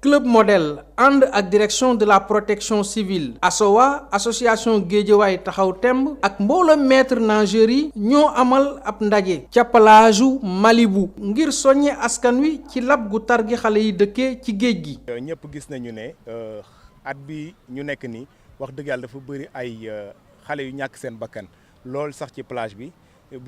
Club Modèle ànd ak direction de la protection civile ASOWA association Guédiawaye taxaw temb ak mbooloo maître nageurs yi ñoo amal ab ndaje ca plage Malibu ngir soññe askan wi ci lab gu tar gi xale yi dëkkee ci géej gi. ñëpp gis nañu ne at bi ñu nekk nii wax dëgg yàlla dafa bëri ay xale yu ñàkk seen bakkan lool sax ci plage bi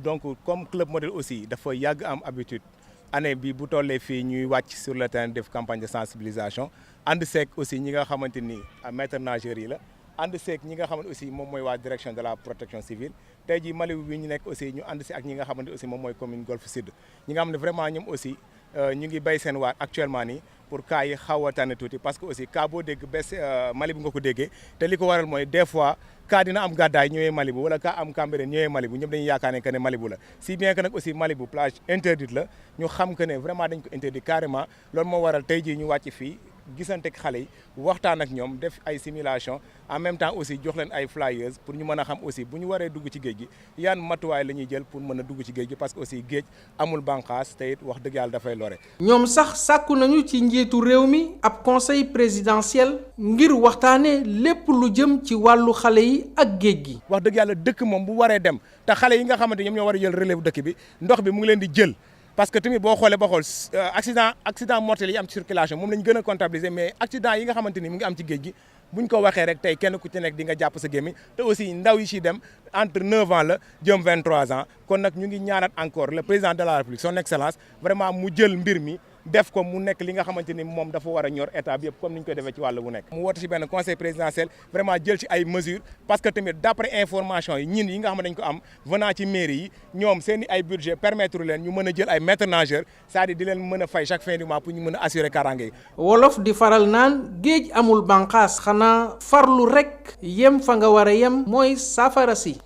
donc comme Club Modèle aussi dafa yàgg am habitude. année bi bu tollee fii ñuy wàcc sur le terrain def campagne de sensibilisation ànd seeg aussi ñi nga xamante ni maître nageurs yi la ànd seeg ñi nga xamante aussi moom mooy waa direction de la protection civile tey jii Malibu bi ñu nekk aussi ñu ànd si ak ñi nga xamante aussi moom mooy commune Golf Sud ñi nga xam ne vraiment ñoom aussi ñu ngi béy seen waar actuellement nii pour cas yi xaw a tànn tuuti parce que aussi cas boo dégg bés Malibu nga ko déggee te li ko waral mooy des fois cas dina am gàddaay ñëwee Malibu wala cas am Cambérène ñëwee Malibu ñëpp dañuy yaakaar ne que ne Malibu la si bien que nag aussi Malibu plage interdite la ñu xam que ne vraiment dañ ko interdit carrément loolu moo waral tey jii ñu wàcc fii gisante ak xale yi waxtaan ak ñoom def ay simulation en même temps aussi jox leen ay flyers pour ñu mën a xam aussi bu ñu waree dugg ci géej gi yan matuwaay la ñuy jël pour mën a dugg ci géej gi parce que aussi géej amul bànqaas te it wax dëgg yàlla dafay lore. ñoom sax sàkku nañu ci njiitu réew mi ab conseil présidentiel ngir waxtaanee lépp lu jëm ci wàllu xale yi ak géej gi. wax dëgg yàlla dëkk moom bu waree dem te xale yi nga xamante ñoom ñoo war a jël relève dëkk bi ndox bi mu ngi leen di jël. parce que tamit boo xoolee ba xool accident mortel yi am ci circulation moom la ñu gën a comptabiliser mais accident yi nga xamante ni mu ngi am ci géej gi buñ ko waxee rek tey kenn ku ci nekk di nga jàpp sa gémmiñ te aussi ndaw yi ci dem entre 9 ans la jëm 23 ans kon nag ñu ngi ñaanat encore le président de la République son excellence vraiment mu jël mbir mi def ko mu nekk li nga xamante ni moom dafa war a ñor état bi yëpp comme ni ñu koy defee ci wàll bu nekk mu woote ci benn conseil présidentiel vraiment jël ci ay mesures parce que tamit d'après information yi ñin yi nga xam ne dañ ko am venant ci mairie yi ñoom seen i ay budget permettre leen ñu mën a jël ay maîtres nageurs c'est-à-dire di leen mën a fay chaque fin du mois pour ñu mën a assurer kaaraange yi. wolof di faral naan géej amul bànqaas xanaa farlu rek yem fa nga war a yem mooy saafara si.